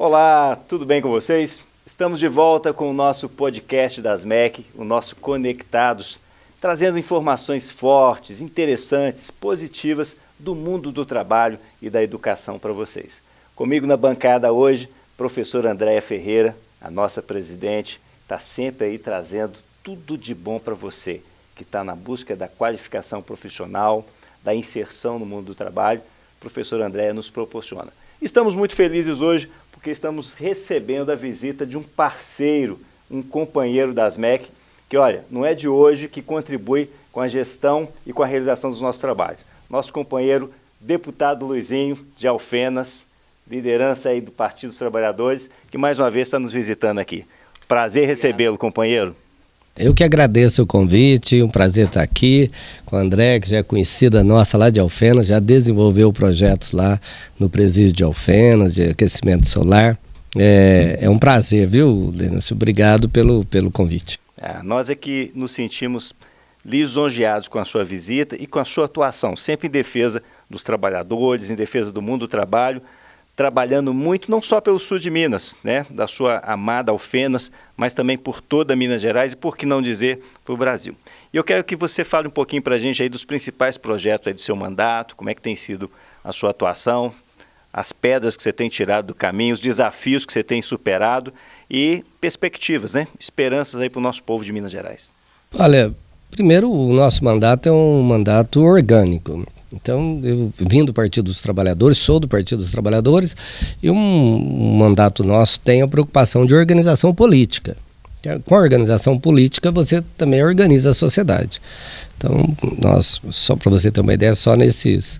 Olá, tudo bem com vocês? Estamos de volta com o nosso podcast das MEC, o nosso Conectados, trazendo informações fortes, interessantes, positivas do mundo do trabalho e da educação para vocês. Comigo na bancada hoje, professora Andréia Ferreira, a nossa presidente, está sempre aí trazendo tudo de bom para você, que está na busca da qualificação profissional, da inserção no mundo do trabalho. A professora Andréia nos proporciona. Estamos muito felizes hoje porque estamos recebendo a visita de um parceiro, um companheiro das MEC, que, olha, não é de hoje que contribui com a gestão e com a realização dos nossos trabalhos. Nosso companheiro, deputado Luizinho de Alfenas, liderança aí do Partido dos Trabalhadores, que mais uma vez está nos visitando aqui. Prazer recebê-lo, companheiro. Eu que agradeço o convite, um prazer estar aqui com a André, que já é conhecida nossa lá de Alfenas, já desenvolveu projetos lá no presídio de Alfenas, de aquecimento solar. É um prazer, viu, Lêncio? Obrigado pelo convite. Nós é que nos sentimos lisonjeados com a sua visita e com a sua atuação, sempre em defesa dos trabalhadores, em defesa do mundo do trabalho, trabalhando muito, não só pelo sul de Minas, né, da sua amada Alfenas, mas também por toda Minas Gerais e, por que não dizer, para o Brasil. E eu quero que você fale um pouquinho para a gente aí dos principais projetos aí do seu mandato, como é que tem sido a sua atuação, as pedras que você tem tirado do caminho, os desafios que você tem superado e perspectivas, né, esperanças aí para o nosso povo de Minas Gerais. Olha, primeiro, o nosso mandato é um mandato orgânico. Então, eu vim do Partido dos Trabalhadores, sou do Partido dos Trabalhadores, e um mandato nosso tem a preocupação de organização política. Com a organização política, você também organiza a sociedade. Então, nós, só para você ter uma ideia, só nesse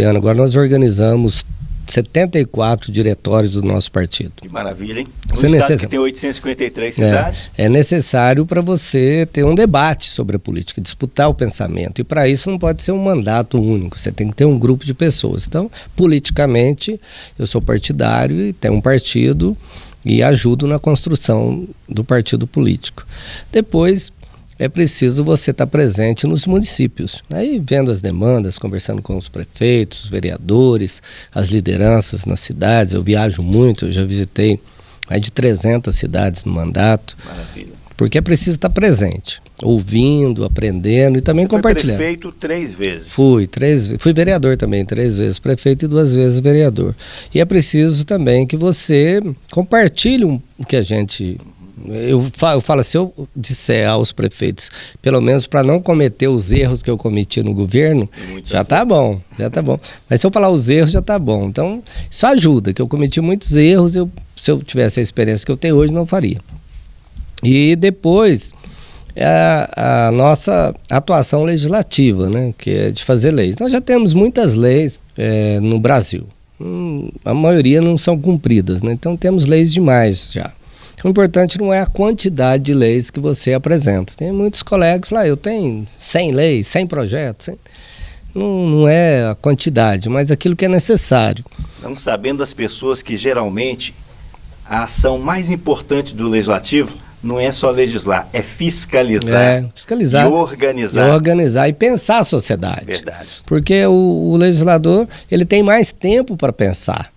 ano agora nós organizamos 74 diretórios do nosso partido. Que maravilha, hein? Um estado que tem 853 cidades. É necessário para você ter um debate sobre a política, disputar o pensamento. E para isso não pode ser um mandato único, você tem que ter um grupo de pessoas. Então, politicamente, eu sou partidário e tenho um partido e ajudo na construção do partido político. Depois, é preciso você estar presente nos municípios, aí vendo as demandas, conversando com os prefeitos, os vereadores, as lideranças nas cidades. Eu viajo muito, eu já visitei mais de 300 cidades no mandato. Maravilha. Porque é preciso estar presente, ouvindo, aprendendo e também compartilhando. Você foi prefeito 3 vezes. Fui vereador também 3 vezes prefeito e 2 vezes vereador. E é preciso também que você compartilhe o que a gente... Eu falo, se eu disser aos prefeitos, pelo menos para não cometer os erros que eu cometi no governo, já está bom. Mas se eu falar os erros, já está bom. Então, isso ajuda, que eu cometi muitos erros, se eu tivesse a experiência que eu tenho hoje, não faria. E depois, a nossa atuação legislativa, né, que é de fazer leis. Nós já temos muitas leis no Brasil. A maioria não são cumpridas, né? Então temos leis demais já. O importante não é a quantidade de leis que você apresenta. Tem muitos colegas que falam, eu tenho 100 leis, 100 projetos. Não é a quantidade, mas aquilo que é necessário. Estamos sabendo das pessoas que geralmente a ação mais importante do legislativo não é só legislar, é fiscalizar. Fiscalizar. E organizar. E organizar e pensar a sociedade. Verdade. Porque o legislador, ele tem mais tempo para pensar.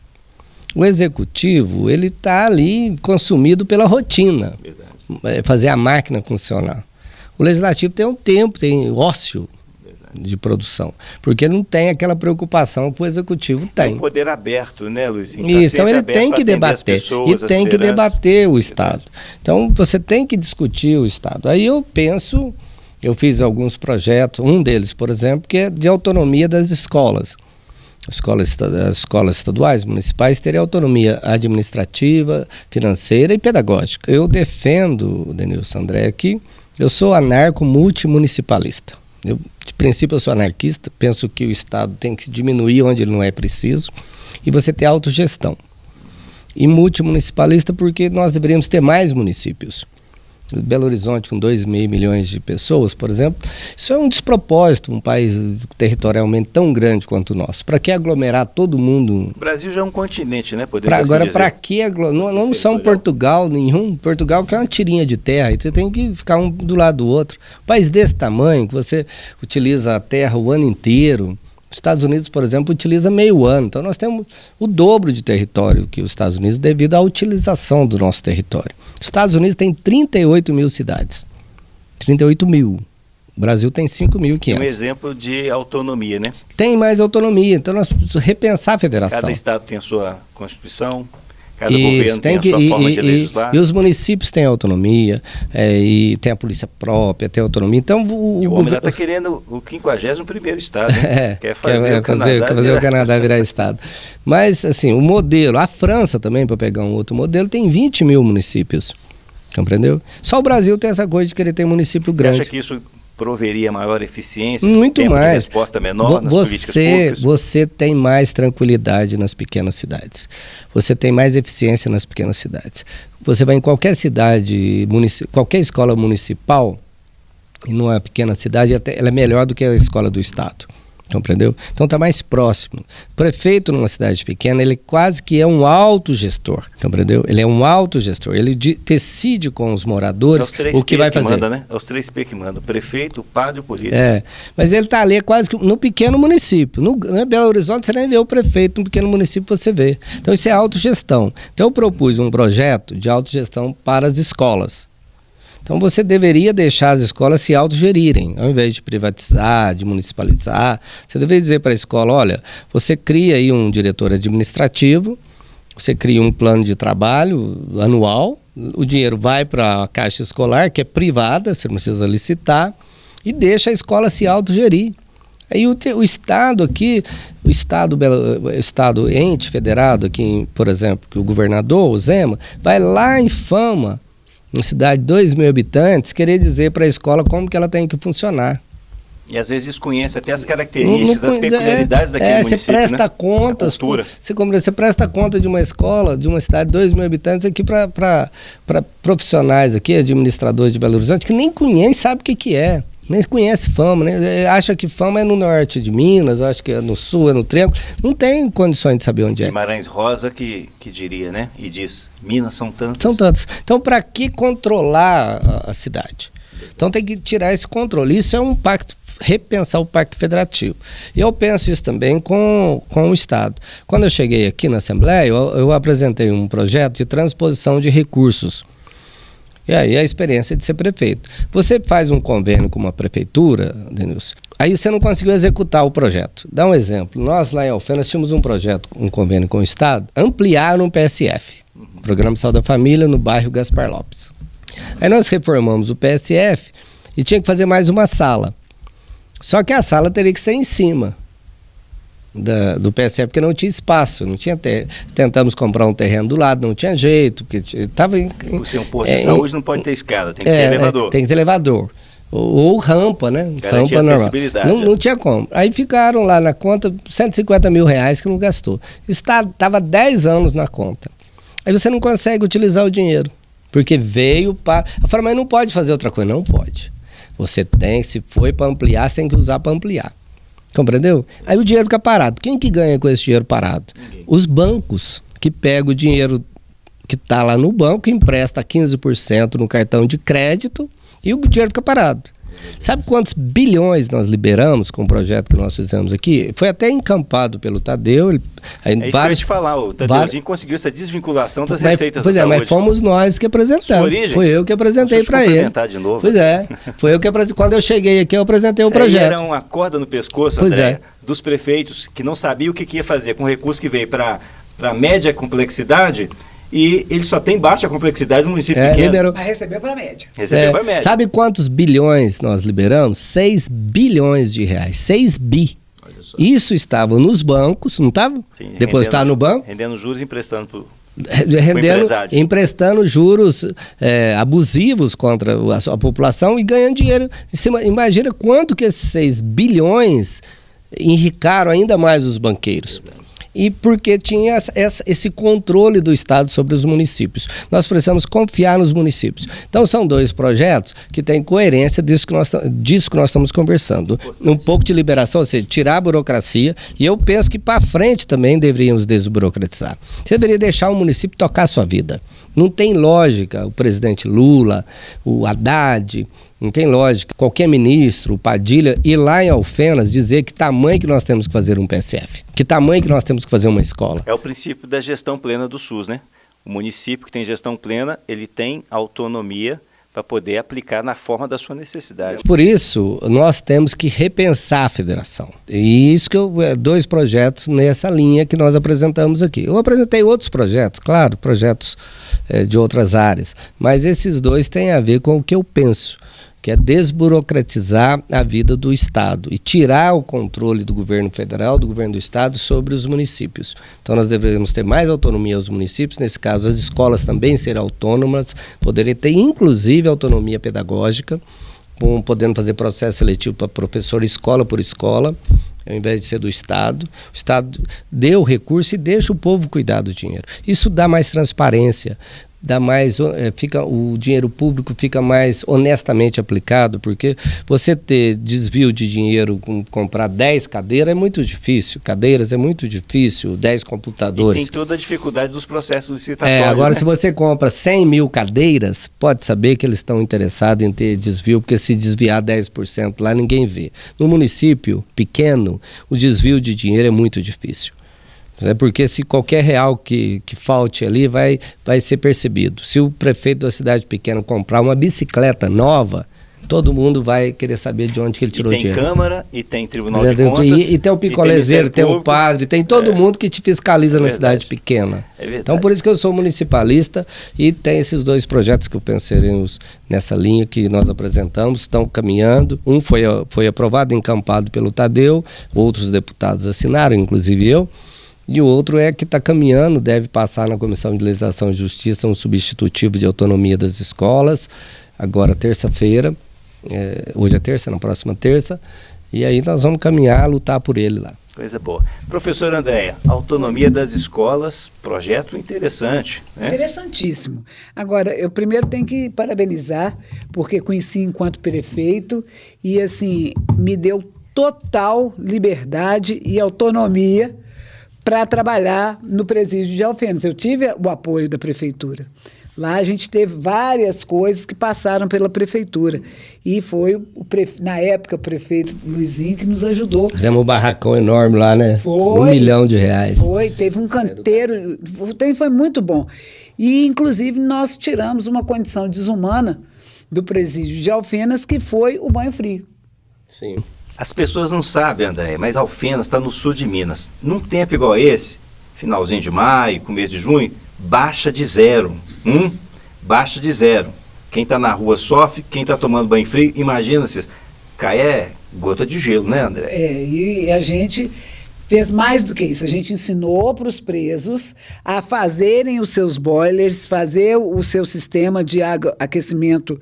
O executivo, ele está ali consumido pela rotina, fazer a máquina funcionar. O legislativo tem um tempo, tem ócio de produção, porque não tem aquela preocupação que o executivo tem. É um poder aberto, né, Luizinho? Isso, então ele tem que debater, e tem que debater o Estado. Então você tem que discutir o Estado. Aí eu fiz alguns projetos, um deles, por exemplo, que é de autonomia das escolas. As escolas estaduais, municipais, teriam autonomia administrativa, financeira e pedagógica. Eu defendo, Denilson André, que eu sou anarco-multimunicipalista. De princípio, eu sou anarquista, penso que o Estado tem que diminuir onde ele não é preciso e você ter autogestão. E multimunicipalista porque nós deveríamos ter mais municípios. Belo Horizonte com 2,5 milhões de pessoas, por exemplo, isso é um despropósito, um país territorialmente tão grande quanto o nosso. Para que aglomerar todo mundo? O Brasil já é um continente, né? Agora, para que aglomerar? Não são Portugal nenhum. Portugal que é uma tirinha de terra, e você tem que ficar um do lado do outro. Um país desse tamanho, que você utiliza a terra o ano inteiro, Os Estados Unidos, por exemplo, utiliza meio ano. Então, nós temos o dobro de território que os Estados Unidos devido à utilização do nosso território. Os Estados Unidos tem 38 mil cidades. 38 mil. O Brasil tem 5.500. Um exemplo de autonomia, né? Tem mais autonomia. Então, nós precisamos repensar a federação. Cada estado tem a sua Constituição. Cada governo tem a sua forma de legislar. E os municípios têm autonomia, e tem a polícia própria, tem autonomia. Então, o homem lá está querendo o 51º estado, né? Quer fazer o Canadá virar estado. Mas, assim, o modelo, a França também, para pegar um outro modelo, tem 20 mil municípios. Compreendeu? Só o Brasil tem essa coisa de querer ter município grande. Você acha que isso proveria maior eficiência, muito tempo mais. de resposta menor nas políticas públicas? Você tem mais tranquilidade nas pequenas cidades. Você tem mais eficiência nas pequenas cidades. Você vai em qualquer cidade, qualquer escola municipal, e numa pequena cidade, ela é melhor do que a escola do estado. Compreendeu? Então está mais próximo. O prefeito numa cidade pequena, ele quase que é um autogestor. Compreendeu? Ele é um autogestor. Ele decide com os moradores o que vai fazer. Manda, né? É os 3P que mandam. Prefeito, padre e polícia. Mas ele está ali quase que no pequeno município. No Belo Horizonte você nem vê o prefeito, no pequeno município você vê. Então isso é autogestão. Então eu propus um projeto de autogestão para as escolas. Então você deveria deixar as escolas se autogerirem, ao invés de privatizar, de municipalizar. Você deveria dizer para a escola, olha, você cria aí um diretor administrativo, você cria um plano de trabalho anual, o dinheiro vai para a caixa escolar, que é privada, você não precisa licitar, e deixa a escola se autogerir. Aí o Estado aqui, o Estado ente federado aqui, por exemplo, que o governador, o Zema, vai lá em Fama, uma cidade de 2 mil habitantes, querer dizer para a escola como que ela tem que funcionar. E às vezes desconhece até as características, as peculiaridades daquele município, você presta contas, você presta conta de uma escola, de uma cidade de 2 mil habitantes aqui para profissionais aqui, administradores de Belo Horizonte, que nem conhecem, sabe o que é. Nem conhece Fama, né? Acha que Fama é no norte de Minas, acha que é no sul, é no Triângulo. Não tem condições de saber onde é. Guimarães Rosa que diria, né? E diz, Minas são tantas. São tantas. Então, para que controlar a cidade? Então, tem que tirar esse controle. Isso é um pacto, repensar o pacto federativo. E eu penso isso também com o Estado. Quando eu cheguei aqui na Assembleia, eu apresentei um projeto de transposição de recursos. E aí a experiência de ser prefeito. Você faz um convênio com uma prefeitura, Denilson, aí você não conseguiu executar o projeto. Dá um exemplo. Nós lá em Alfenas tínhamos um projeto, um convênio com o Estado, ampliar um PSF, Programa de Saúde da Família, no bairro Gaspar Lopes. Aí nós reformamos o PSF e tinha que fazer mais uma sala. Só que a sala teria que ser em cima do PSF, porque não tinha espaço, não tinha tentamos comprar um terreno do lado, não tinha jeito, porque estava por ser um posto de saúde não pode ter escada, tem que ter elevador. Tem que ter elevador. Ou rampa, né? Rampa normal. Não tinha como. Aí ficaram lá na conta R$150 mil que não gastou. Estava 10 anos na conta. Aí você não consegue utilizar o dinheiro, porque veio para... Eu falei, mas não pode fazer outra coisa. Não pode. Você tem, se foi para ampliar, você tem que usar para ampliar. Compreendeu? Aí o dinheiro fica parado. Quem que ganha com esse dinheiro parado? Ninguém. Os bancos, que pegam o dinheiro que está lá no banco, empresta 15% no cartão de crédito e o dinheiro fica parado. Sabe quantos bilhões nós liberamos com o projeto que nós fizemos aqui? Foi até encampado pelo Tadeu. Isso que eu ia te falar, o Tadeuzinho conseguiu essa desvinculação das receitas da saúde. Mas fomos nós que apresentamos. Sua origem? Foi eu que apresentei para ele. De novo. Pois é, foi eu que apresentei. Quando eu cheguei aqui, eu apresentei o projeto. Era uma corda no pescoço, André, dos prefeitos que não sabiam o que ia fazer com o recurso que veio para média complexidade. E ele só tem baixa complexidade no município pequeno. Liberou. Mas recebeu para a média. Recebeu para a média. Sabe quantos bilhões nós liberamos? 6 bilhões de reais. 6 bi. Isso estava nos bancos, não estava? Sim, depositado no banco. Rendendo juros e emprestando para emprestando juros abusivos contra a população e ganhando dinheiro. Imagina quanto que esses 6 bilhões enricaram ainda mais os banqueiros. E porque tinha esse controle do Estado sobre os municípios. Nós precisamos confiar nos municípios. Então, são 2 projetos que têm coerência disso que nós estamos conversando. Um pouco de liberação, ou seja, tirar a burocracia. E eu penso que para frente também deveríamos desburocratizar. Você deveria deixar o município tocar a sua vida. Não tem lógica o presidente Lula, o Haddad, não tem lógica qualquer ministro, o Padilha, ir lá em Alfenas dizer que tamanho que nós temos que fazer um PSF, que tamanho que nós temos que fazer uma escola. É o princípio da gestão plena do SUS, né? O município que tem gestão plena, ele tem autonomia para poder aplicar na forma da sua necessidade. Por isso, nós temos que repensar a federação. E isso que dois projetos nessa linha que nós apresentamos aqui. Eu apresentei outros projetos, claro, projetos de outras áreas, mas esses dois têm a ver com o que eu penso, que é desburocratizar a vida do Estado e tirar o controle do governo federal, do governo do Estado sobre os municípios. Então nós deveríamos ter mais autonomia aos municípios, nesse caso as escolas também serem autônomas, poderem ter inclusive autonomia pedagógica, podendo fazer processo seletivo para professor escola por escola, ao invés de ser do Estado. O Estado dê o recurso e deixa o povo cuidar do dinheiro. Isso dá mais transparência, dá mais, o dinheiro público fica mais honestamente aplicado, porque você ter desvio de dinheiro, comprar 10 cadeiras é muito difícil, 10 computadores. E tem toda a dificuldade dos processos licitatórios. Agora, né? Se você compra 100 mil cadeiras, pode saber que eles estão interessados em ter desvio, porque se desviar 10% lá, ninguém vê. No município pequeno, o desvio de dinheiro é muito difícil. Porque se qualquer real que falte ali vai ser percebido. Se o prefeito da cidade pequena comprar uma bicicleta nova, todo mundo vai querer saber de onde que ele tirou o dinheiro. Tem Câmara, e tem Tribunal de Contas. E tem o picolezeiro, tem o padre, tem todo mundo que te fiscaliza na cidade pequena. Então por isso que eu sou municipalista e tem esses dois projetos que eu pensei nessa linha que nós apresentamos, estão caminhando. Um foi aprovado, encampado pelo Tadeu, outros deputados assinaram, inclusive eu. E o outro é que está caminhando, deve passar na Comissão de Legislação e Justiça um substitutivo de autonomia das escolas, agora terça-feira, hoje é terça, na próxima terça, e aí nós vamos caminhar, lutar por ele lá. Coisa boa. Professora Andréia, autonomia das escolas, projeto interessante, né? Interessantíssimo. Agora, eu primeiro tenho que parabenizar, porque conheci enquanto prefeito e, assim, me deu total liberdade e autonomia para trabalhar no presídio de Alfenas. Eu tive o apoio da prefeitura. Lá a gente teve várias coisas que passaram pela prefeitura. E foi, na época, o prefeito Luizinho que nos ajudou. Fizemos um barracão enorme lá, né? Foi. R$1 milhão. Foi, teve um canteiro, foi muito bom. E, inclusive, nós tiramos uma condição desumana do presídio de Alfenas, que foi o banho frio. Sim. As pessoas não sabem, André, mas Alfenas está no sul de Minas. Num tempo igual a esse, finalzinho de maio, começo de junho, baixa de zero. Baixa de zero. Quem está na rua sofre, quem está tomando banho frio, imagina se cai gota de gelo, né, André? E a gente fez mais do que isso. A gente ensinou para os presos a fazerem os seus boilers, fazer o seu sistema de aquecimento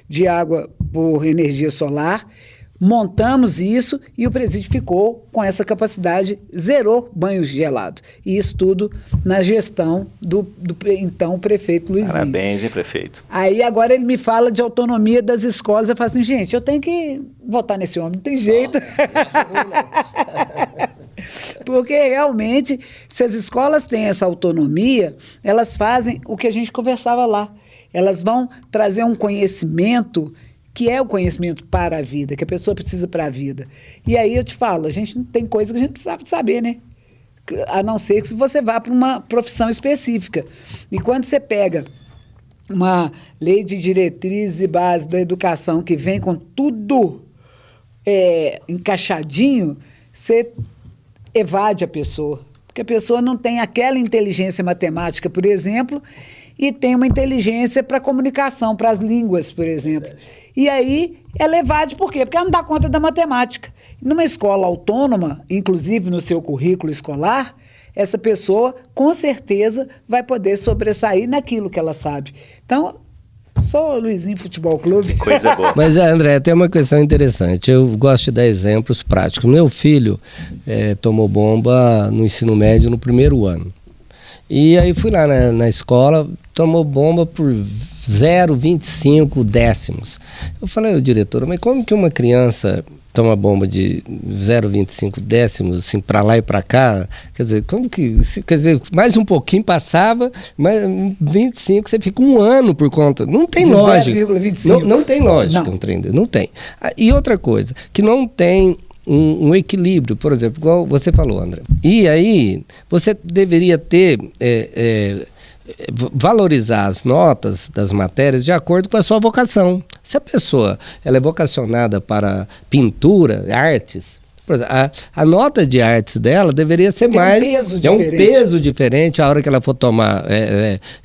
de água por energia solar. Montamos isso e o presídio ficou com essa capacidade, zerou banho gelado. E isso tudo na gestão do então prefeito Luizinho. Parabéns, hein, prefeito? Aí agora ele me fala de autonomia das escolas. Eu falo assim, gente, eu tenho que votar nesse homem, não tem jeito. Porque realmente, se as escolas têm essa autonomia, elas fazem o que a gente conversava lá. Elas vão trazer um conhecimento que é o conhecimento para a vida, que a pessoa precisa para a vida. E aí eu te falo, a gente não tem coisa que a gente precisava de saber, né? A não ser que você vá para uma profissão específica. E quando você pega uma lei de diretrizes e bases da educação que vem com tudo encaixadinho, você evade a pessoa. Porque a pessoa não tem aquela inteligência matemática, por exemplo, e tem uma inteligência para comunicação, para as línguas, por exemplo. E aí ela evade por quê? Porque ela não dá conta da matemática. Numa escola autônoma, inclusive no seu currículo escolar, essa pessoa, com certeza, vai poder sobressair naquilo que ela sabe. Então, sou Luizinho Futebol Clube. Coisa boa. Mas, André, tem uma questão interessante. Eu gosto de dar exemplos práticos. Meu filho tomou bomba no ensino médio no primeiro ano. E aí fui lá na escola, tomou bomba por 0,25 décimos. Eu falei, diretora, mas como que uma criança toma bomba de 0,25 décimos, assim, para lá e para cá? Quer dizer, como que... Quer dizer, mais um pouquinho passava, mais 25, você fica um ano por conta. Não tem lógica. 0,25. Não tem lógica, entendeu? Não tem. E outra coisa, que não tem um equilíbrio, por exemplo, igual você falou, André. E aí, você deveria ter... valorizar as notas das matérias de acordo com a sua vocação. Se a pessoa ela é vocacionada para pintura, artes, por exemplo, a nota de artes dela deveria ser mais... um peso diferente a hora que ela for tomar,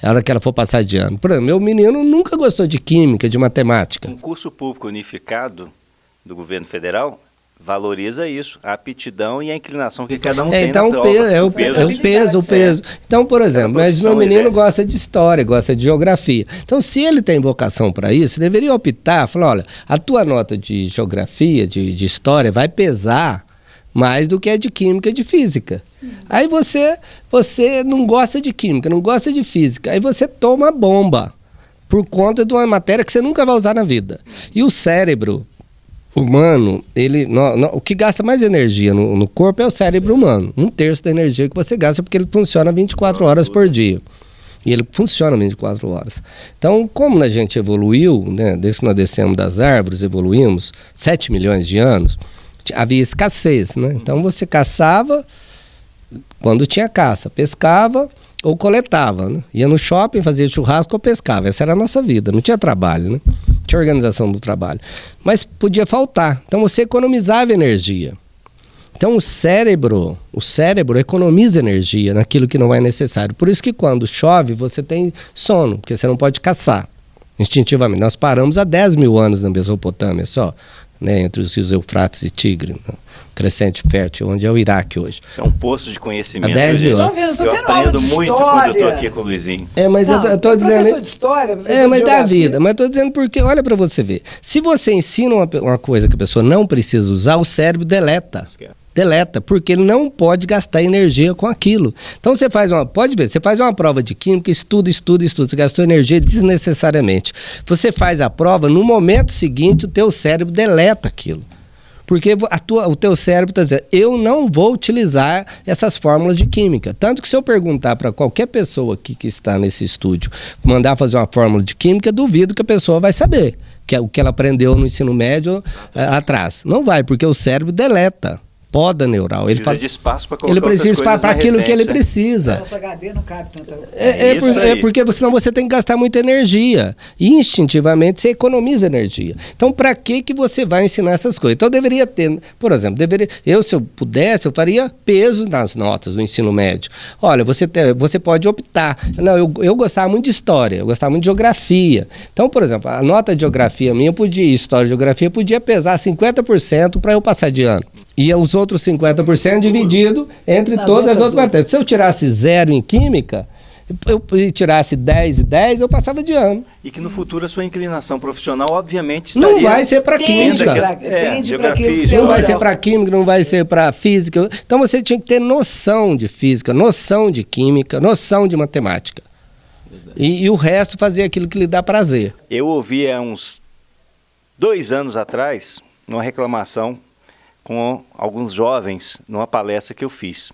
a hora que ela for passar de ano. Por exemplo, meu menino nunca gostou de química, de matemática. Um curso público unificado do governo federal valoriza isso, a aptidão e a inclinação que cada um tem então, na prova. O peso. Então, por exemplo, mas meu menino gosta de história, gosta de geografia. Então, se ele tem vocação para isso, deveria optar, falar, olha, a tua nota de geografia, de história, vai pesar mais do que a de química e de física. Sim. Aí você não gosta de química, não gosta de física, aí você toma a bomba por conta de uma matéria que você nunca vai usar na vida. E o cérebro humano, o que gasta mais energia no corpo é o cérebro humano. 1/3 da energia que você gasta, porque ele funciona 24 horas por dia. E ele funciona 24 horas. Então, como a gente evoluiu, né, desde que nós descemos das árvores, evoluímos 7 milhões de anos, havia escassez, né? Então, você caçava quando tinha caça, pescava ou coletava, né? Ia no shopping, fazia churrasco ou pescava. Essa era a nossa vida, não tinha trabalho, né? Tinha organização do trabalho. Mas podia faltar. Então você economizava energia. Então o cérebro economiza energia naquilo que não é necessário. Por isso que quando chove você tem sono, porque você não pode caçar instintivamente. Nós paramos há 10 mil anos na Mesopotâmia só, né, entre os rios Eufrates e Tigre, né? Crescente fértil, onde é o Iraque hoje. Isso é um poço de conhecimento. Há 10 mil anos. Eu aprendo muito quando eu estou aqui com o Luizinho. Mas eu estou dizendo... Professor de história, mas da vida. Mas estou dizendo porque, olha para você ver. Se você ensina uma coisa que a pessoa não precisa usar, o cérebro deleta. Deleta, porque ele não pode gastar energia com aquilo. Então você faz uma prova de química, estuda, você gastou energia desnecessariamente. Você faz a prova, no momento seguinte o teu cérebro deleta aquilo. Porque o teu cérebro está dizendo, eu não vou utilizar essas fórmulas de química. Tanto que se eu perguntar para qualquer pessoa aqui que está nesse estúdio, mandar fazer uma fórmula de química, duvido que a pessoa vai saber, que é o que ela aprendeu no ensino médio atrás. Não vai, porque o cérebro deleta. Poda neural. Precisa de espaço para colocar ele precisa para aquilo que ele precisa. Nosso HD não cabe tanta... porque senão você tem que gastar muita energia. E instintivamente você economiza energia. Então, para que você vai ensinar essas coisas? Então, eu deveria ter, por exemplo, se eu pudesse, eu faria peso nas notas do ensino médio. Olha, você pode optar. Não, eu gostava muito de história, eu gostava muito de geografia. Então, por exemplo, a nota de geografia minha história e geografia podia pesar 50% para eu passar de ano. E os outros 50% dividido entre todas as outras matérias. Se eu tirasse 0 em química, eu tirasse 10 e 10, eu passava de ano. E que no futuro a sua inclinação profissional, obviamente, estaria... Não vai ser para química. Não vai ser para química, não vai ser para física. Então você tinha que ter noção de física, noção de química, noção de matemática. E o resto fazer aquilo que lhe dá prazer. Eu ouvi há uns 2 anos atrás uma reclamação com alguns jovens numa palestra que eu fiz.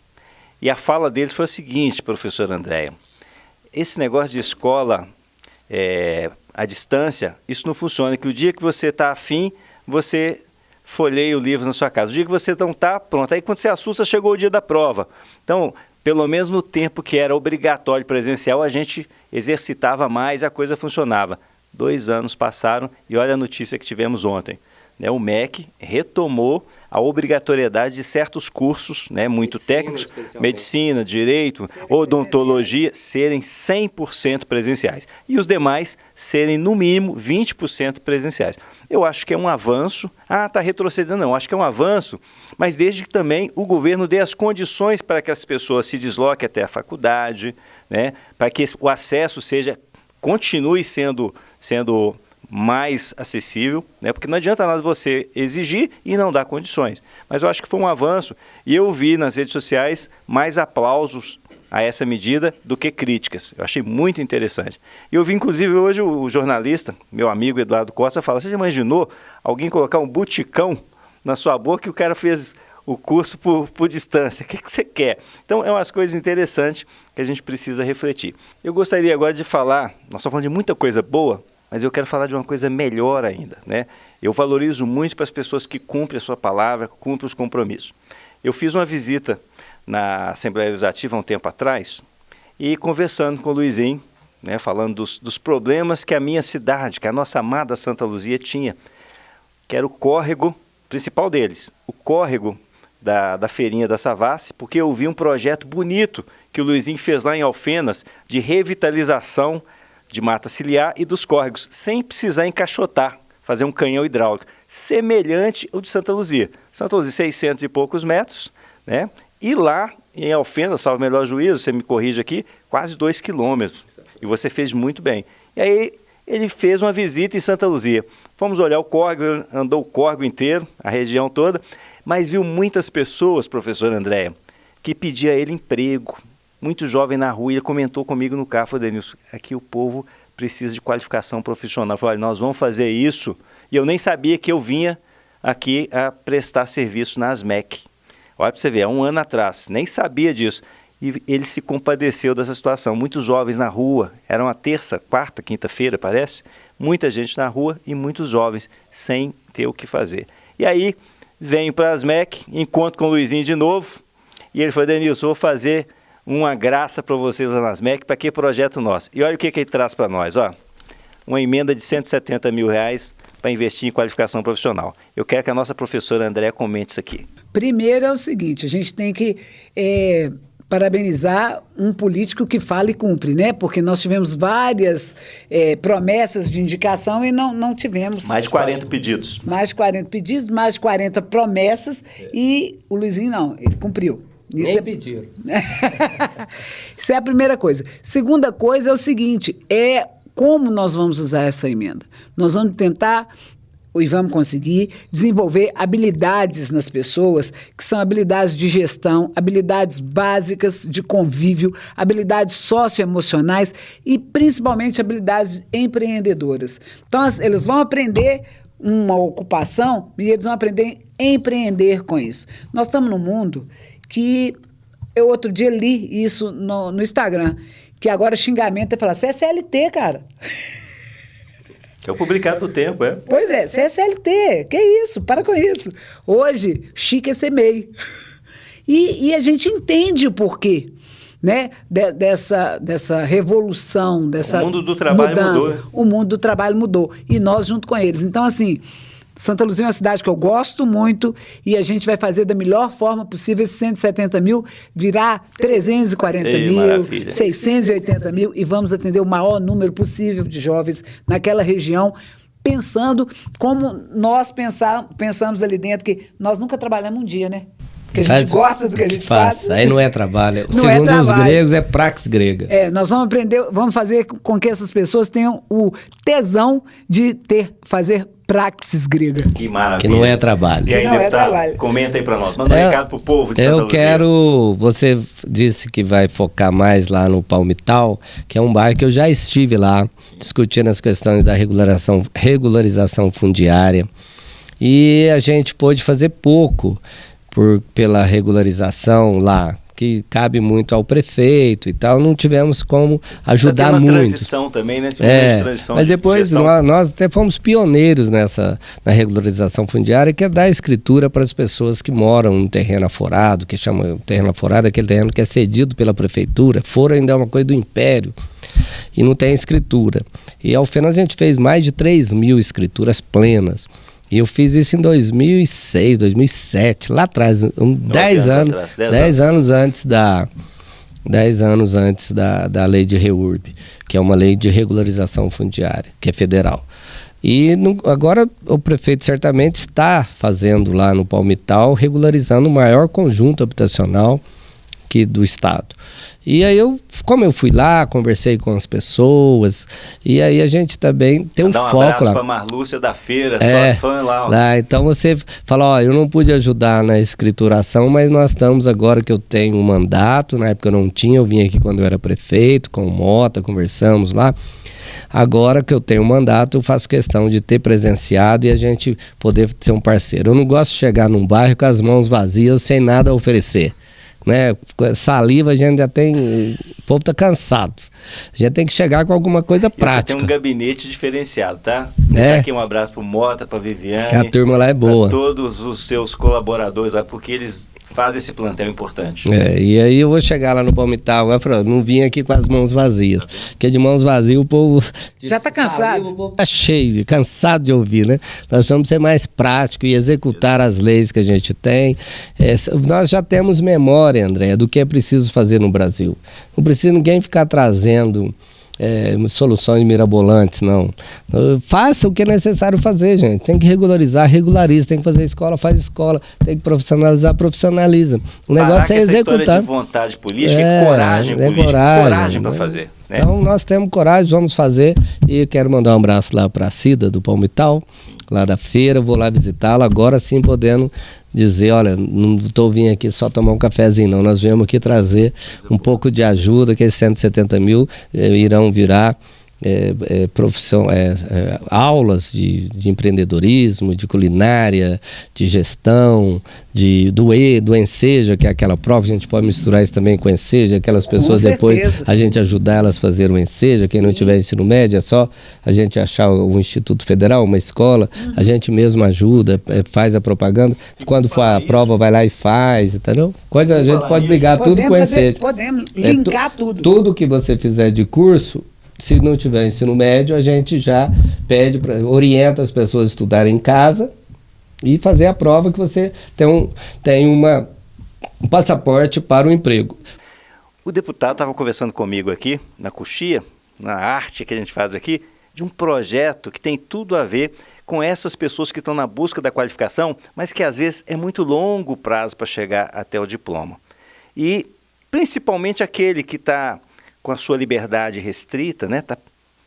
E a fala deles foi a seguinte, professora Andréia: esse negócio de escola à distância, isso não funciona, que o dia que você está afim, você folheia o livro na sua casa. O dia que você não está, pronto. Aí quando você assusta, chegou o dia da prova. Então, pelo menos no tempo que era obrigatório presencial, a gente exercitava mais, a coisa funcionava. 2 anos passaram e olha a notícia que tivemos ontem. O MEC retomou a obrigatoriedade de certos cursos, muito técnicos, medicina, direito, odontologia, serem 100% presenciais. E os demais serem, no mínimo, 20% presenciais. Eu acho que é um avanço. Está retrocedendo. Não, acho que é um avanço, mas desde que também o governo dê as condições para que as pessoas se desloquem até a faculdade, para que o acesso continue sendo mais acessível, porque não adianta nada você exigir e não dar condições. Mas eu acho que foi um avanço e eu vi nas redes sociais mais aplausos a essa medida do que críticas. Eu achei muito interessante. E eu vi, inclusive, hoje o jornalista, meu amigo Eduardo Costa, fala: você já imaginou alguém colocar um buticão na sua boca e o cara fez o curso por distância? O que você quer? Então, é umas coisas interessantes que a gente precisa refletir. Eu gostaria agora de falar, nós estamos falando de muita coisa boa, mas eu quero falar de uma coisa melhor ainda, né? Eu valorizo muito para as pessoas que cumprem a sua palavra, cumprem os compromissos. Eu fiz uma visita na Assembleia Legislativa há um tempo atrás e conversando com o Luizinho, né, falando dos problemas que a minha cidade, que a nossa amada Santa Luzia tinha, que era o córrego principal deles, o córrego da Feirinha da Savassi, porque eu vi um projeto bonito que o Luizinho fez lá em Alfenas de revitalização de mata ciliar e dos córregos, sem precisar encaixotar, fazer um canhão hidráulico, semelhante ao de Santa Luzia. Santa Luzia, 600 e poucos metros, né? E lá em Alfenas, salvo o melhor juízo, você me corrige aqui, quase 2 quilômetros. E você fez muito bem. E aí ele fez uma visita em Santa Luzia. Fomos olhar o córrego, andou o córrego inteiro, a região toda, mas viu muitas pessoas, professor Andréia, que pediam a ele emprego. Muito jovem na rua, ele comentou comigo no carro: falou: Denilson, aqui o povo precisa de qualificação profissional. Eu falei: nós vamos fazer isso. E eu nem sabia que eu vinha aqui a prestar serviço na ASMEC. Olha para você ver, há um ano atrás, nem sabia disso. E ele se compadeceu dessa situação. Muitos jovens na rua, era uma terça, quarta, quinta-feira, parece. Muita gente na rua e muitos jovens sem ter o que fazer. E aí, venho para a ASMEC, encontro com o Luizinho de novo. E ele falou: Denilson, vou fazer uma graça para vocês lá na ASMEC, para que projeto nosso? E olha o que ele traz para nós, ó. Uma emenda de R$170 mil para investir em qualificação profissional. Eu quero que a nossa professora Andréia comente isso aqui. Primeiro é o seguinte, a gente tem que parabenizar um político que fala e cumpre, né? Porque nós tivemos várias promessas de indicação e não tivemos... Mais de 40 pedidos. Mais de 40 pedidos, mais de 40 promessas e o Luizinho não, ele cumpriu. Isso Nem pediram. Isso é a primeira coisa. Segunda coisa é o seguinte, como nós vamos usar essa emenda. Nós vamos tentar, e vamos conseguir, desenvolver habilidades nas pessoas, que são habilidades de gestão, habilidades básicas de convívio, habilidades socioemocionais e, principalmente, habilidades empreendedoras. Então, eles vão aprender uma ocupação e eles vão aprender a empreender com isso. Nós estamos num mundo que eu outro dia li isso no Instagram, que agora xingamento é falar: você é CLT, cara. É o publicado do tempo, é? Pois é, você é CLT, que isso, para com isso. Hoje, chique é ser MEI. E a gente entende o porquê, né, dessa revolução, dessa o mundo do trabalho mudança. Mudou. O mundo do trabalho mudou, e nós junto com eles. Então, assim, Santa Luzia é uma cidade que eu gosto muito e a gente vai fazer da melhor forma possível esse 170 mil virar 340 mil, maravilha. 680 mil e vamos atender o maior número possível de jovens naquela região, pensando como nós pensamos ali dentro, que nós nunca trabalhamos um dia, né? Porque a gente gosta do que a gente faz. Aí não é trabalho. Não Segundo é os trabalho. gregos, é praxis grega. Nós vamos aprender, vamos fazer com que essas pessoas tenham o tesão de fazer praxis grega. Que maravilha. Que não é trabalho. E aí, Não é deputado, trabalho. comenta aí para nós. Manda um recado pro povo de Santa Luzia. Você disse que vai focar mais lá no Palmital, que é um bairro que eu já estive lá, discutindo as questões da regularização fundiária. E a gente pôde fazer pouco pela regularização lá, que cabe muito ao prefeito e tal, não tivemos como ajudar muito. Transição também, né? Esse momento de transição mas de depois gestão. nós até fomos pioneiros na regularização fundiária, que é dar escritura para as pessoas que moram no terreno aforado, que chama terreno aforado, aquele terreno que é cedido pela prefeitura. Foro ainda é uma coisa do império e não tem escritura. E ao final a gente fez mais de 3 mil escrituras plenas. E eu fiz isso em 2006, 2007, lá atrás, 10 anos antes da lei de REURB, que é uma lei de regularização fundiária, que é federal. E agora o prefeito certamente está fazendo lá no Palmital, regularizando o maior conjunto habitacional do estado. E aí como eu fui lá, conversei com as pessoas, e aí a gente também tem um foco lá. Um abraço pra Marlúcia da Feira, sua fã lá. Lá. Então você fala, ó, eu não pude ajudar na escrituração, mas nós estamos agora que eu tenho um mandato, na época eu não tinha, eu vim aqui quando eu era prefeito, com o Mota, conversamos lá. Agora que eu tenho um mandato, eu faço questão de ter presenciado e a gente poder ser um parceiro. Eu não gosto de chegar num bairro com as mãos vazias, sem nada a oferecer. Né? Saliva a gente já tem, o povo tá cansado. A gente tem que chegar com alguma coisa prática. Você tem um gabinete diferenciado, tá? Deixa aqui um abraço pro Mota, pra Viviane. A turma lá é boa. Pra todos os seus colaboradores lá, porque eles fazem esse plantel importante. E aí eu vou chegar lá no Palmital, eu falo, não vim aqui com as mãos vazias. Porque de mãos vazias o povo... Já tá cansado. O povo tá cheio, cansado de ouvir, né? Nós vamos ser mais práticos e executar as leis que a gente tem. Nós já temos memória, André, do que é preciso fazer no Brasil. Não precisa ninguém ficar trazendo soluções mirabolantes, não. Faça o que é necessário fazer, gente. Tem que regularizar, regulariza. Tem que fazer escola, faz escola. Tem que profissionalizar, profissionaliza. O negócio é executar. História de vontade política e coragem política. Coragem para fazer. Né? Então nós temos coragem, vamos fazer. E quero mandar um abraço lá para a Cida do Palmital, lá da feira. Vou lá visitá-la, agora sim podendo dizer, olha, não estou vindo aqui só tomar um cafezinho, não. Nós viemos aqui trazer um pouco de ajuda, que esses 170 mil irão virar aulas de empreendedorismo, de culinária, de gestão, do Enseja, que é aquela prova, a gente pode misturar isso também com o Enseja, aquelas pessoas depois a gente ajudar elas a fazer o Enseja, quem não tiver ensino médio é só a gente achar o Instituto Federal, uma escola, a gente mesmo ajuda, faz a propaganda, quando for a prova vai lá e faz, entendeu? A gente pode ligar tudo com o Enseja. Podemos linkar tudo. Tudo que você fizer de curso, se não tiver ensino médio, a gente já orienta as pessoas a estudarem em casa e fazer a prova que você tem um passaporte para o emprego. O deputado estava conversando comigo aqui, na coxia, na arte que a gente faz aqui, de um projeto que tem tudo a ver com essas pessoas que estão na busca da qualificação, mas que às vezes é muito longo o prazo para chegar até o diploma. E principalmente aquele que está com a sua liberdade restrita, né?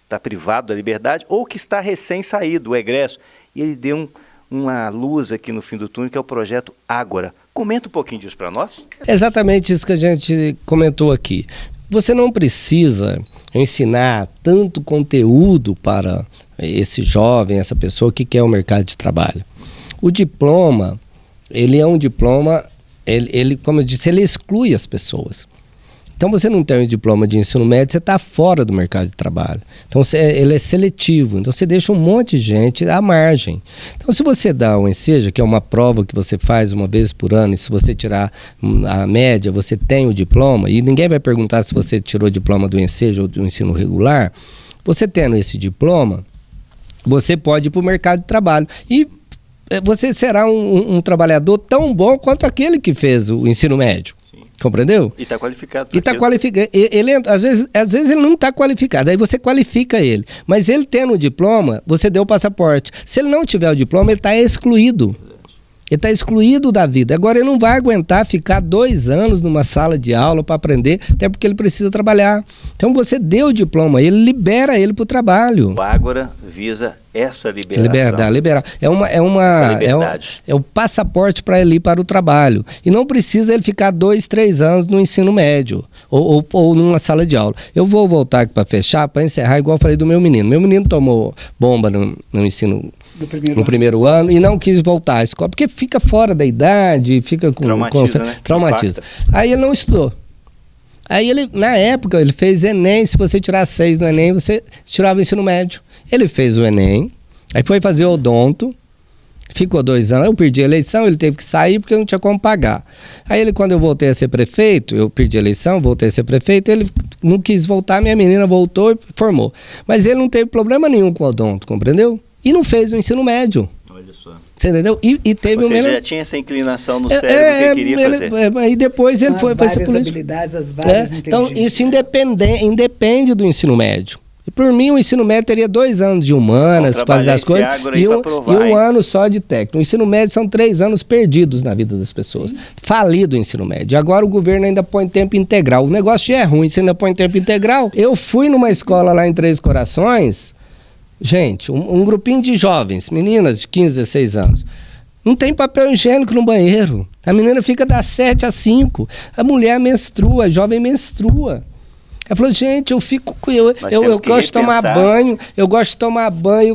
Tá privado da liberdade, ou que está recém-saído, o egresso. E ele deu uma luz aqui no fim do túnel, que é o projeto Ágora. Comenta um pouquinho disso para nós. Exatamente isso que a gente comentou aqui. Você não precisa ensinar tanto conteúdo para esse jovem, essa pessoa que quer o mercado de trabalho. O diploma, ele é um diploma, ele, como eu disse, ele exclui as pessoas. Então você não tem um diploma de ensino médio, você está fora do mercado de trabalho. Então ele é seletivo, então você deixa um monte de gente à margem. Então se você dá o Enseja, que é uma prova que você faz uma vez por ano, e se você tirar a média, você tem o diploma, e ninguém vai perguntar se você tirou o diploma do Enseja ou do ensino regular, você tendo esse diploma, você pode ir para o mercado de trabalho. E você será um trabalhador tão bom quanto aquele que fez o ensino médio. Compreendeu? E está qualificado. E está qualificado. Às vezes ele não está qualificado, aí você qualifica ele. Mas ele tendo o diploma, você deu o passaporte. Se ele não tiver o diploma, ele está excluído. Ele está excluído da vida. Agora ele não vai aguentar ficar 2 anos numa sala de aula para aprender, até porque ele precisa trabalhar. Então você deu o diploma, ele libera ele para o trabalho. O Ágora visa essa liberação. Liberar. É o passaporte para ele ir para o trabalho. E não precisa ele ficar 2, 3 anos no ensino médio ou numa sala de aula. Eu vou voltar aqui para fechar, para encerrar, igual eu falei do meu menino. Meu menino tomou bomba no ensino no primeiro ano e não quis voltar à escola, porque fica fora da idade, fica com... Traumatiza. Aí ele não estudou. Aí ele, na época, ele fez Enem, se você tirar 6 no Enem, você tirava o ensino médio. Ele fez o Enem, aí foi fazer odonto, ficou 2 anos, eu perdi a eleição, ele teve que sair porque não tinha como pagar. Aí quando eu voltei a ser prefeito, eu perdi a eleição, voltei a ser prefeito, ele não quis voltar, minha menina voltou e formou. Mas ele não teve problema nenhum com o odonto, compreendeu? E não fez o ensino médio. Olha só. Você entendeu? E teve Você já tinha essa inclinação no cérebro que ele queria fazer. E depois ele foi para esse político. Habilidades, as várias Então, isso independe do ensino médio. E por mim, o ensino médio teria 2 anos de humanas, fazer as coisas, e um ano só de técnico. O ensino médio são 3 anos perdidos na vida das pessoas. Sim. Falido o ensino médio. Agora o governo ainda põe tempo integral. O negócio já é ruim, você ainda põe tempo integral. Eu fui numa escola lá em Três Corações, gente, um grupinho de jovens, meninas de 15, 16 anos. Não tem papel higiênico no banheiro. A menina fica das 7 às 5. A mulher menstrua, a jovem menstrua. Ela falou, gente, eu gosto de tomar banho, eu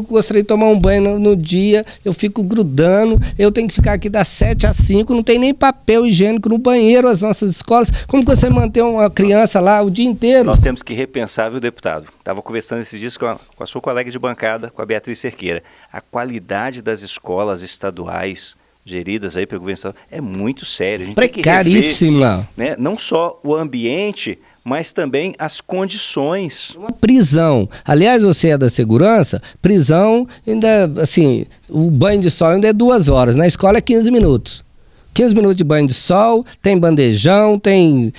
gostaria de tomar um banho no dia, eu fico grudando, eu tenho que ficar aqui das 7 às 5, não tem nem papel higiênico no banheiro, as nossas escolas. Como que você mantém uma criança lá o dia inteiro? Nós temos que repensar, viu, deputado? Estava conversando esses dias com a sua colega de bancada, com a Beatriz Cerqueira. A qualidade das escolas estaduais geridas aí pelo governo estadual é muito séria. A gente precaríssima. Tem que rever, né, não só o ambiente, mas também as condições. Uma prisão. Aliás, você é da segurança, prisão ainda, assim, o banho de sol ainda é 2 horas, na escola é 15 minutos. 15 minutos de banho de sol, tem bandejão, tem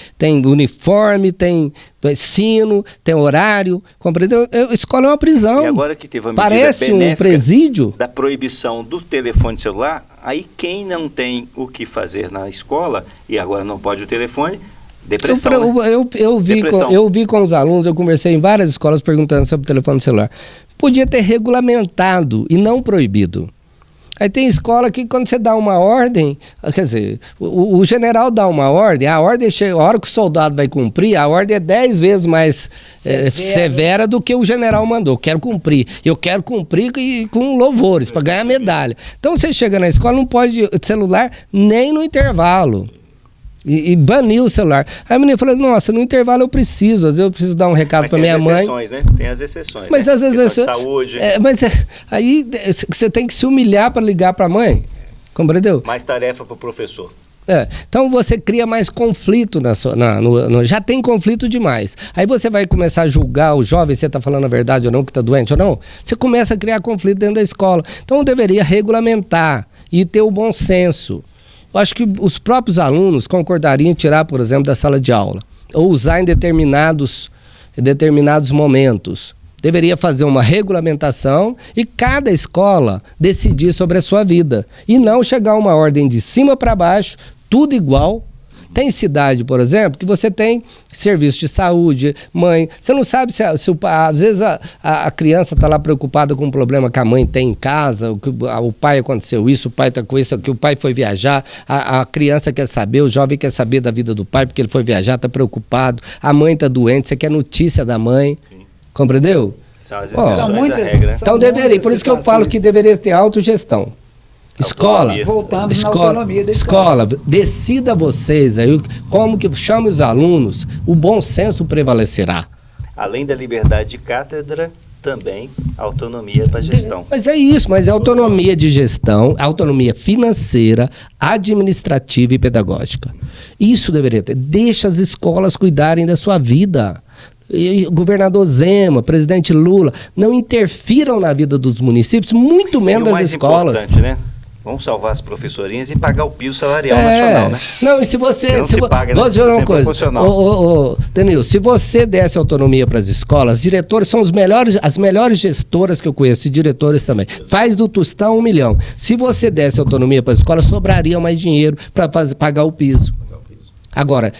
uniforme, tem sino, tem horário, compreendeu? A escola é uma prisão. E agora que teve uma medida parece um presídio da proibição do telefone celular, aí quem não tem o que fazer na escola e agora não pode o telefone, depressão, eu vi com os alunos, eu conversei em várias escolas perguntando sobre o telefone celular. Podia ter regulamentado e não proibido. Aí tem escola que quando você dá uma ordem, quer dizer, o general dá uma ordem, a ordem chega, a hora que o soldado vai cumprir, a ordem é 10 vezes mais severa do que o general mandou. Eu quero cumprir com louvores, para ganhar medalha. Então você chega na escola, não pode celular nem no intervalo. E baniu o celular. Aí a menina falou, nossa, no intervalo eu preciso dar um recado para minha mãe. Mas tem as exceções, né? Tem as exceções. Mas as exceções. De saúde. Aí você tem que se humilhar para ligar para a mãe. Compreendeu? Mais tarefa para o professor. Então você cria mais conflito já tem conflito demais. Aí você vai começar a julgar o jovem, você está falando a verdade ou não, que está doente ou não. Você começa a criar conflito dentro da escola. Então deveria regulamentar e ter o bom senso. Eu acho que os próprios alunos concordariam em tirar, por exemplo, da sala de aula, ou usar em determinados momentos. Deveria fazer uma regulamentação e cada escola decidir sobre a sua vida. E não chegar uma ordem de cima para baixo, tudo igual. Tem cidade, por exemplo, que você tem serviço de saúde, mãe. Você não sabe se às vezes a criança está lá preocupada com um problema que a mãe tem em casa, o pai aconteceu isso, o pai está com isso, que o pai foi viajar, a criança quer saber, o jovem quer saber da vida do pai porque ele foi viajar, está preocupado, a mãe está doente, você quer notícia da mãe. Sim. Compreendeu? São as exceções da regra. Então deveria, por isso que eu falo que deveria ter autogestão. Escola, voltamos na autonomia da escola, decida vocês aí, como que chame os alunos, o bom senso prevalecerá. Além da liberdade de cátedra, também autonomia para gestão. Mas é isso, mas é autonomia de gestão, autonomia financeira, administrativa e pedagógica. Isso deveria ter. Deixa as escolas cuidarem da sua vida. E governador Zema, presidente Lula, não interfiram na vida dos municípios, muito menos das escolas. Importante, né? Vamos salvar as professorinhas e pagar o piso salarial nacional, né? Não, e se você... Vou dizer uma coisa. Danilo, se você desse autonomia para as escolas, diretores são as melhores gestoras que eu conheço, e diretores também. Faz do tostão 1 milhão. Se você desse autonomia para as escolas, sobraria mais dinheiro para pagar o piso. Agora,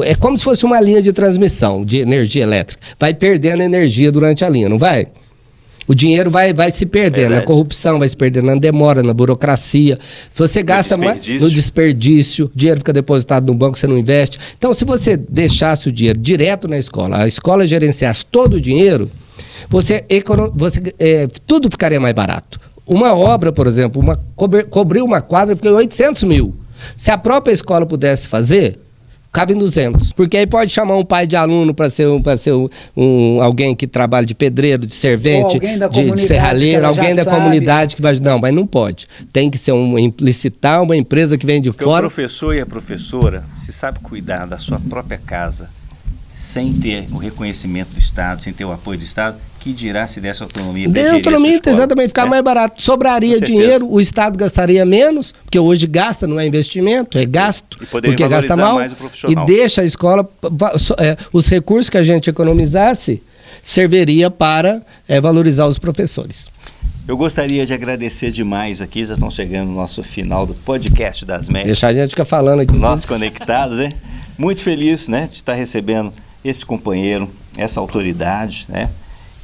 é como se fosse uma linha de transmissão de energia elétrica. Vai perdendo energia durante a linha, não vai? O dinheiro vai se perdendo, na corrupção, vai se perdendo na demora, na burocracia. Você gasta mais no desperdício, o dinheiro fica depositado no banco, você não investe. Então, se você deixasse o dinheiro direto na escola, a escola gerenciasse todo o dinheiro, tudo ficaria mais barato. Uma obra, por exemplo, cobrir uma quadra fica em 800 mil. Se a própria escola pudesse fazer, cabe em 200. Porque aí pode chamar um pai de aluno para ser alguém que trabalha de pedreiro, de servente, de serralheiro, alguém da comunidade que vai... Não, mas não pode. Tem que ser licitar uma empresa que vem de fora. O professor e a professora, se sabe cuidar da sua própria casa, sem ter o reconhecimento do Estado, sem ter o apoio do Estado, que dirá se desse autonomia para gerir autonomia, exatamente, ficar mais barato. Sobraria dinheiro, o Estado gastaria menos, porque hoje gasta, não é investimento, é gasto, porque gasta mal, mais o profissional. E deixa a escola, os recursos que a gente economizasse, serviria para valorizar os professores. Eu gostaria de agradecer demais aqui, já estão chegando no nosso final do podcast das MEC. Deixar a gente ficar falando aqui. Nós conectados, né? Muito feliz, né, de estar recebendo esse companheiro, essa autoridade, né?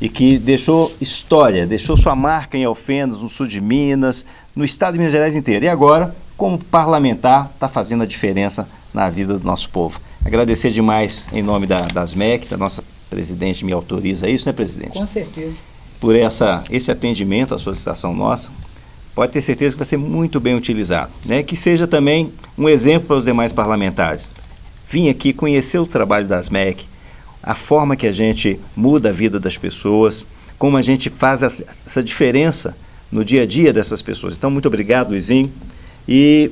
E que deixou história, deixou sua marca em Alfenas, no sul de Minas, no estado de Minas Gerais inteiro. E agora, como parlamentar, está fazendo a diferença na vida do nosso povo. Agradecer demais em nome das MEC, da nossa presidente, me autoriza isso, né, presidente? Com certeza. Por esse atendimento à solicitação nossa, pode ter certeza que vai ser muito bem utilizado, né? Que seja também um exemplo para os demais parlamentares. Vim aqui conhecer o trabalho das MEC, a forma que a gente muda a vida das pessoas, como a gente faz essa diferença no dia a dia dessas pessoas. Então, muito obrigado, Luizinho. E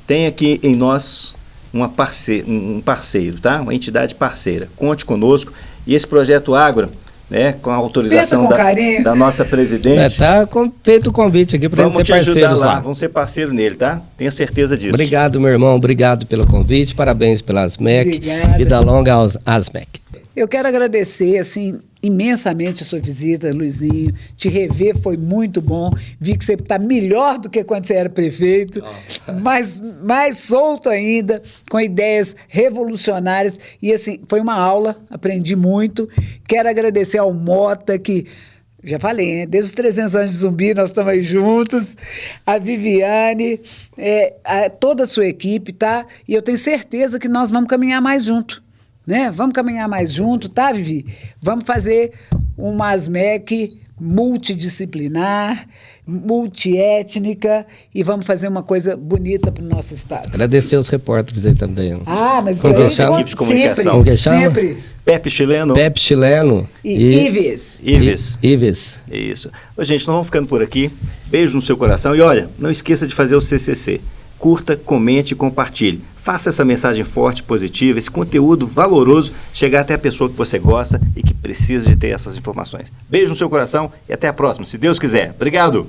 tem aqui em nós um parceiro, tá? Uma entidade parceira. Conte conosco. E esse projeto Ágora, né, com a autorização da nossa presidente. Tá feito o convite aqui para a gente ser parceiros lá. Vamos ser parceiro nele, tá? Tenha certeza disso. Obrigado, meu irmão. Obrigado pelo convite. Parabéns pelas MEC. Vida longa às MEC. Eu quero agradecer, assim, imensamente a sua visita, Luizinho. Te rever foi muito bom. Vi que você está melhor do que quando você era prefeito, mas mais solto ainda, com ideias revolucionárias. E, assim, foi uma aula, aprendi muito. Quero agradecer ao Mota, que... Já falei, né? Desde os 300 anos de Zumbi, nós estamos aí juntos. A Viviane, toda a sua equipe, tá? E eu tenho certeza que nós vamos caminhar mais junto, né? Vamos caminhar mais junto, tá, Vivi? Vamos fazer uma ASMEC multidisciplinar, multiétnica e vamos fazer uma coisa bonita para o nosso estado. Agradecer os repórteres aí também. Mas como é equipe de comunicação. Sempre. Pepe Chileno. E Ives. Isso. Ô, gente, nós vamos ficando por aqui. Beijo no seu coração e olha, não esqueça de fazer o CCC. Curta, comente e compartilhe. Faça essa mensagem forte, positiva, esse conteúdo valoroso chegar até a pessoa que você gosta e que precisa de ter essas informações. Beijo no seu coração e até a próxima, se Deus quiser. Obrigado!